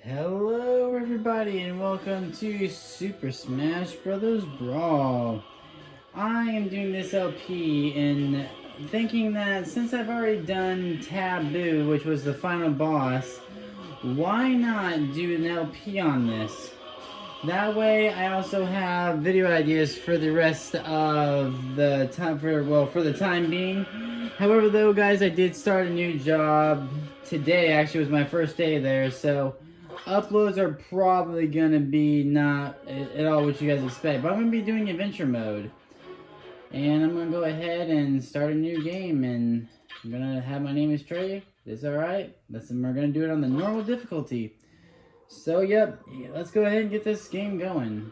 Hello everybody and welcome to Super Smash Bros. Brawl. I am doing this LP and thinking that since I've already done Taboo, which was the final boss, why not do an LP on this? That way I also have video ideas for the rest of the time, for the time being. However though guys, I did start a new job today. Actually, it was my first day there, so uploads are probably gonna be not at all what you guys expect, but I'm gonna be doing adventure mode, and I'm gonna go ahead and start a new game, and I'm gonna have my name is Trey. It's all right. We're gonna do it on the normal difficulty. So yep, let's go ahead and get this game going.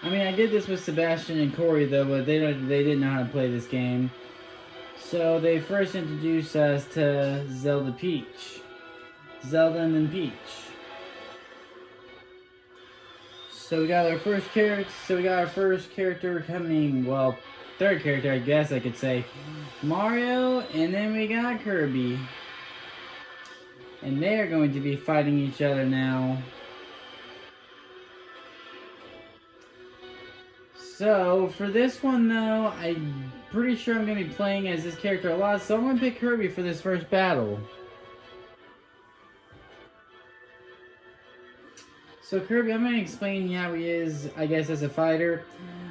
I mean, I did this with Sebastian and Corey though, but they didn't know how to play this game. So they first introduced us to Zelda and then Peach. So we got our first character. Coming, well, third character I guess I could say. Mario, and then we got Kirby. And they're going to be fighting each other now. So for this one though, I'm pretty sure I'm going to be playing as this character a lot, so I'm going to pick Kirby for this first battle. So Kirby, I'm going to explain how he is, I guess, as a fighter.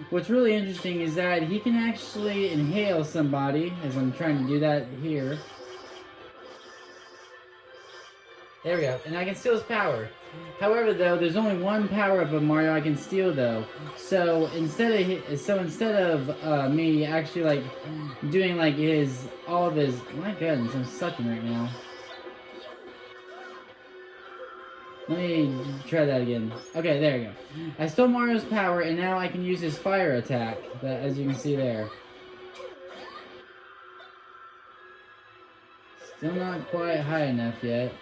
What's really interesting is that he can actually inhale somebody, as I'm trying to do that here. There we go, and I can steal his power. However, though, there's only one power-up of Mario I can steal, though. So instead of me actually like doing like all of his, my goodness, I'm sucking right now. Let me try that again. Okay, there we go. I stole Mario's power, and now I can use his fire attack, as you can see there. Still not quite high enough yet.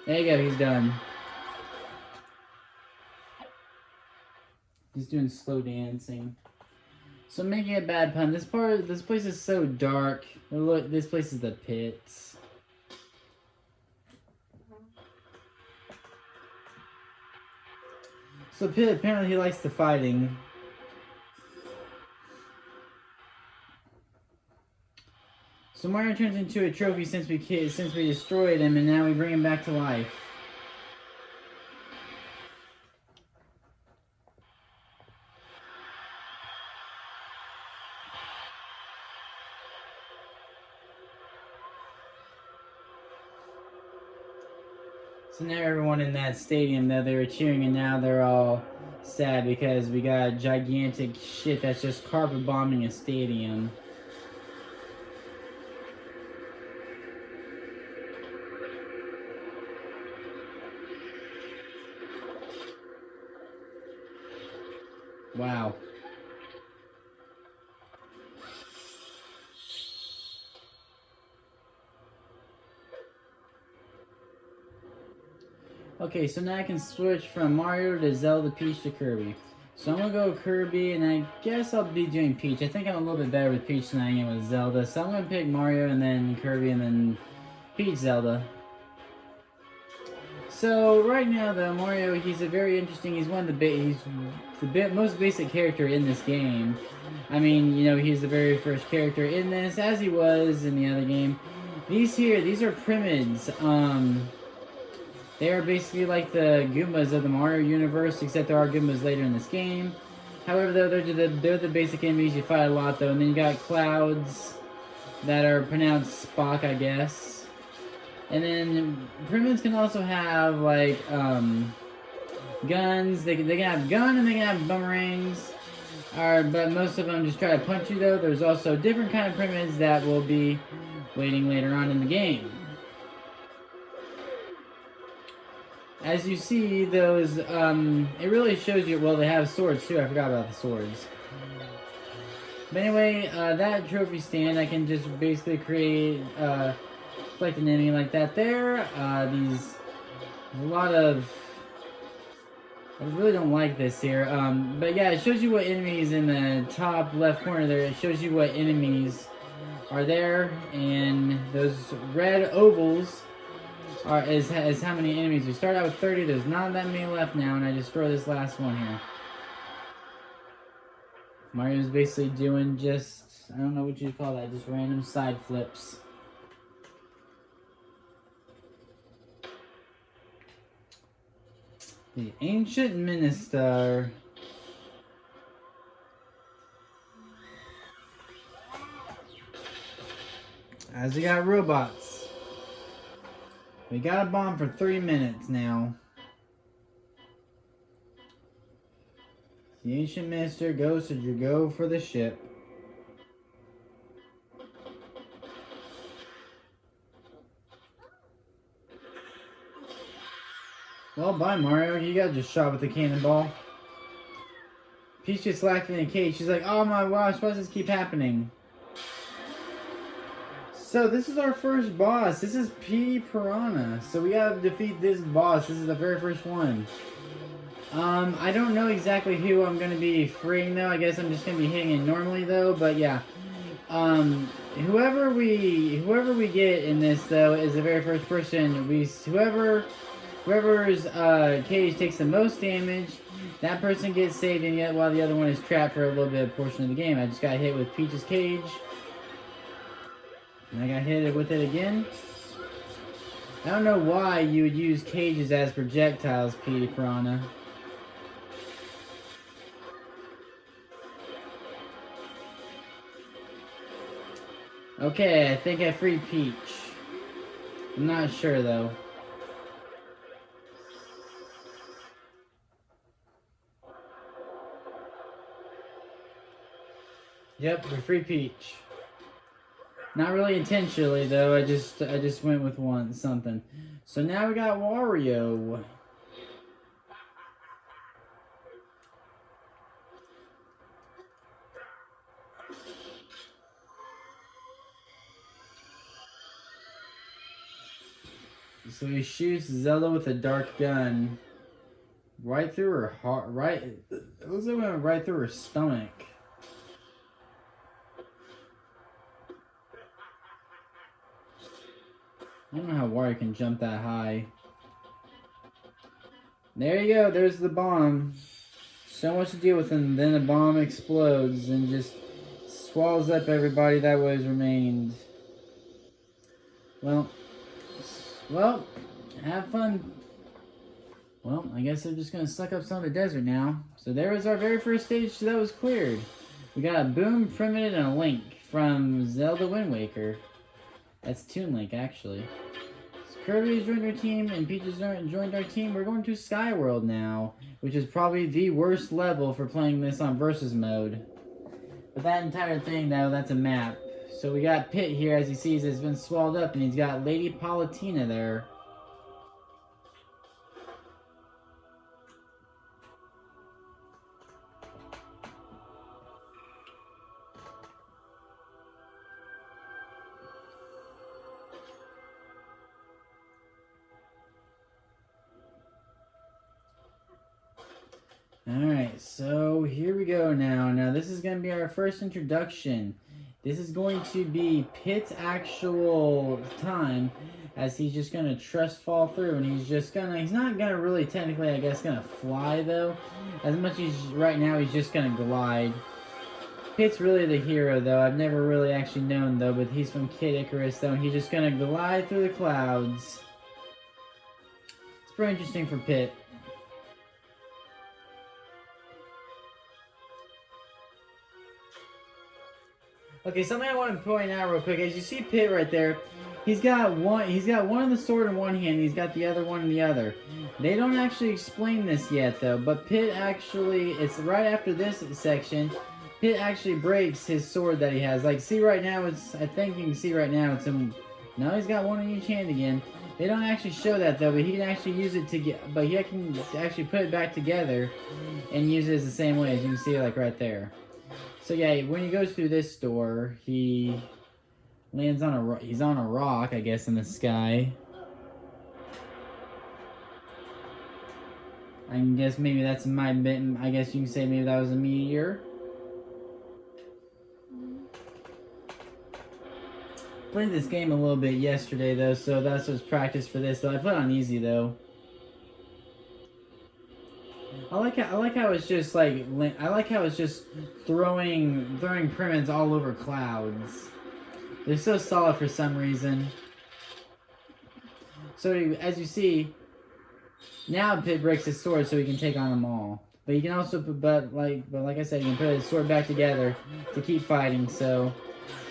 There you go, he's done. He's doing slow dancing. So making a bad pun, this place is so dark. Look, this place is the pits. So Pit, apparently he likes the fighting. So Mario turns into a trophy since we destroyed him, and now we bring him back to life. So now everyone in that stadium, though, they were cheering, and now they're all sad because we got gigantic shit that's just carpet bombing a stadium. Wow. Okay, so now I can switch from Mario to Zelda, Peach to Kirby. So I'm gonna go Kirby, and I guess I'll be doing Peach. I think I'm a little bit better with Peach than I am with Zelda. So I'm gonna pick Mario, and then Kirby, and then Peach, Zelda. So right now, though, Mario, he's a very interesting. He's one of the most basic character in this game. I mean, you know, he's the very first character in this, as he was in the other game. These are Primids. They are basically like the Goombas of the Mario universe, except there are Goombas later in this game. However, though, they're the basic enemies you fight a lot, though. And then you got Clouds that are pronounced Spock, I guess. And then Primids can also have like guns. They can have gun and they can have boomerangs. But most of them just try to punch you, though. There's also different kind of Primids that will be waiting later on in the game. As you see, those, it really shows you, well, they have swords too, I forgot about the swords. But anyway, that trophy stand, I can just basically create, like an enemy like that there. A lot of, I really don't like this here, but yeah, it shows you what enemies in the top left corner there, it shows you what enemies are there, and those red ovals is how many enemies. We start out with 30, there's not that many left now, and I destroy this last one here. Mario's basically doing just, I don't know what you call that, just random side flips. The Ancient Minister. As we got robots. We got a bomb for 3 minutes now. The Ancient Minister goes to go for the ship. Well, bye Mario, you got just shot with the cannonball. Peach gets locked in a cage. She's like, oh my gosh, why does this keep happening? So this is our first boss. This is P. Piranha. So we gotta defeat this boss. This is the very first one. I don't know exactly who I'm gonna be freeing though. I guess I'm just gonna be hitting it normally though. But yeah, whoever we get in this though is the very first person. Whoever's cage takes the most damage, that person gets saved, and yet while the other one is trapped for a little bit of portion of the game. I just got hit with Peach's cage. And I got hit with it again. I don't know why you would use cages as projectiles, P. Piranha. Okay, I think I freed Peach. I'm not sure though. Yep, we freed Peach. Not really intentionally though. I just went with something. So now we got Wario. So he shoots Zelda with a dark gun right through her heart. It looks like it went right through her stomach. I don't know how Wario can jump that high. There you go, there's the bomb. So much to deal with, and then the bomb explodes and just swallows up everybody that was remained. Well, have fun. Well, I guess they're just gonna suck up some of the desert now. So there was our very first stage that was cleared. We got a Boom, Primitive, and a Link from Zelda Wind Waker. That's Toon Link, actually. So Kirby has joined our team, and Peach has joined our team. We're going to Sky World now, which is probably the worst level for playing this on Versus mode. But that entire thing, though, that's a map. So we got Pit here, as he sees, has been swallowed up, and he's got Lady Palutena there. Alright, so here we go now. Now this is going to be our first introduction. This is going to be Pit's actual time, as he's just going to trust fall through, and he's not going to really technically, I guess, going to fly though. As much as right now he's just going to glide. Pit's really the hero though. I've never really actually known though, but he's from Kid Icarus though, and he's just going to glide through the clouds. It's pretty interesting for Pit. Okay, something I want to point out real quick. As you see Pit right there, he's got one of the sword in one hand, and he's got the other one in the other. They don't actually explain this yet though, but Pit actually, it's right after this section, Pit actually breaks his sword that he has. Like, see right now, I think you can see right now, now he's got one in each hand again. They don't actually show that though, but he can actually use it but he can actually put it back together and use it as the same way, as you can see like right there. So yeah, when he goes through this door, he lands on he's on a rock, I guess, in the sky. I guess maybe that's I guess you can say maybe that was a meteor. played this game a little bit yesterday though, so that's just practice for this. So I put it on easy though. I like how it's just like throwing pyramids all over clouds. They're so solid for some reason. So as you see, now Pit breaks his sword so he can take on them all. But you can also but like I said, you can put his sword back together to keep fighting. So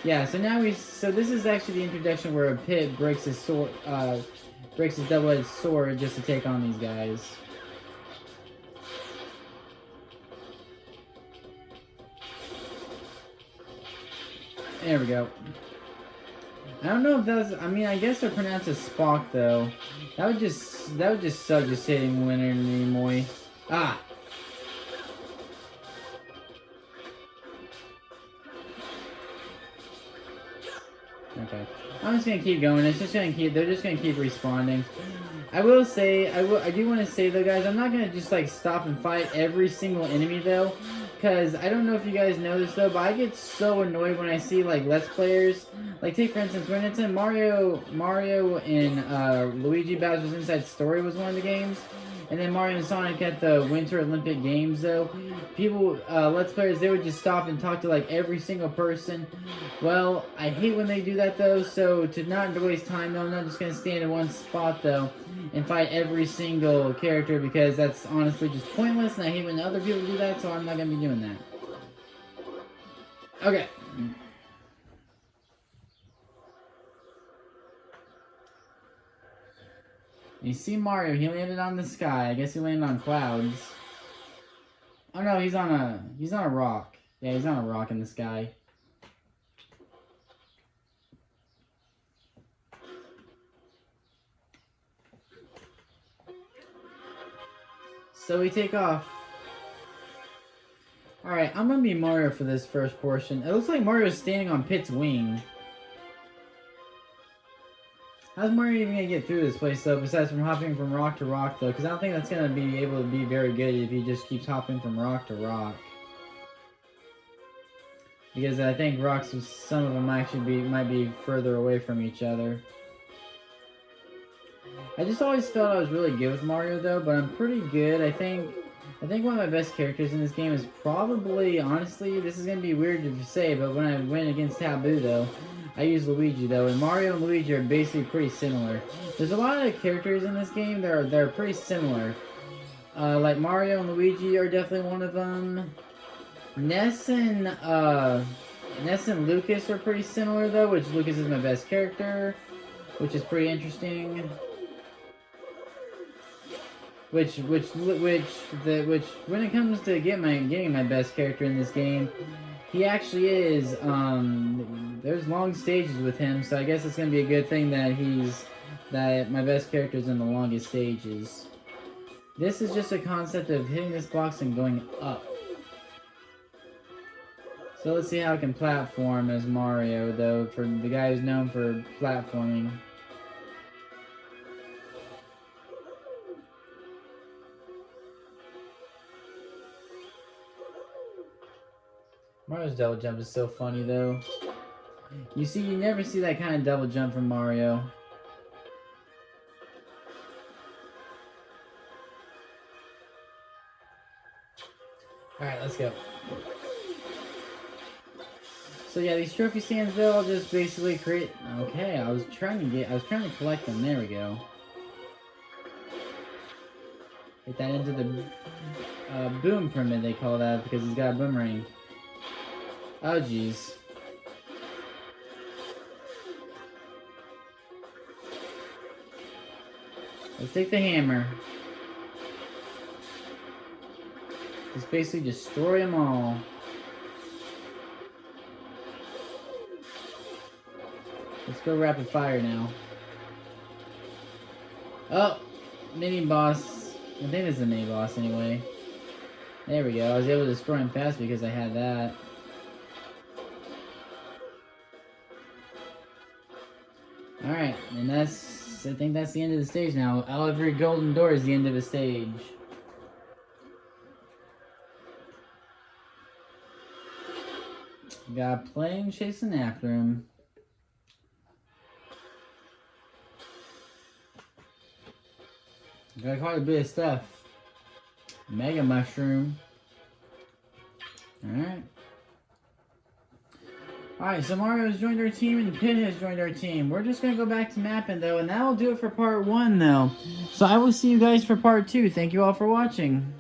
yeah, so this is actually the introduction where Pit breaks his sword, breaks his double-edged sword just to take on these guys. There we go. I don't know if that's. I mean, I guess they're pronounced as Spock though. That would just suck just hitting Winner Nimoy. Ah. Okay. I'm just gonna keep going. They're just gonna keep responding. I will say, I do want to say though, guys, I'm not gonna just like stop and fight every single enemy though, because I don't know if you guys know this though, but I get so annoyed when I see like Let's Players. Like take for instance, when it's in Mario and Luigi Bowser's Inside Story was one of the games. And then Mario and Sonic at the Winter Olympic Games, though, people, Let's Players, they would just stop and talk to, like, every single person. Well, I hate when they do that, though, so to not waste time, though, I'm not just going to stand in one spot, though, and fight every single character, because that's honestly just pointless, and I hate when other people do that, so I'm not going to be doing that. Okay. You see Mario, he landed on the sky. I guess he landed on clouds. Oh no, he's on a rock. Yeah, he's on a rock in the sky. So we take off. Alright, I'm gonna be Mario for this first portion. It looks like Mario's standing on Pit's wing. How's Mario even gonna get through this place though, besides from hopping from rock to rock though? Because I don't think that's gonna be able to be very good if he just keeps hopping from rock to rock. Because I think rocks, some of them actually might be further away from each other. I just always felt I was really good with Mario though, but I'm pretty good. I think one of my best characters in this game is probably, honestly, this is gonna be weird to say, but when I win against Taboo though, I use Luigi though, and Mario and Luigi are basically pretty similar. There's a lot of characters in this game that are pretty similar. Like Mario and Luigi are definitely one of them. Ness and Lucas are pretty similar though, which Lucas is my best character, which is pretty interesting. Which when it comes to getting my best character in this game, he actually is. There's long stages with him, so I guess it's gonna be a good thing that my best character is in the longest stages. This is just a concept of hitting this box and going up. So let's see how I can platform as Mario, though, for the guy who's known for platforming. Mario's double jump is so funny, though. You never see that kind of double jump from Mario. Alright, let's go. So yeah, these trophy stands, though, I'll just basically create... Okay, I was trying to collect them. There we go. Get that into the boom pyramid, they call that, because he's got a boomerang. Oh, jeez. Let's take the hammer. Just basically destroy them all. Let's go rapid fire now. Oh! Mini boss. I think this is a mini boss anyway. There we go. I was able to destroy him fast because I had that. Alright, and I think that's the end of the stage now. Every golden door is the end of a stage. Got playing, chasing after him. Got quite a bit of stuff. Mega Mushroom. Alright. Alright, so Mario has joined our team and Pit has joined our team. We're just going to go back to mapping though, and that'll do it for part 1 though. So I will see you guys for part 2. Thank you all for watching.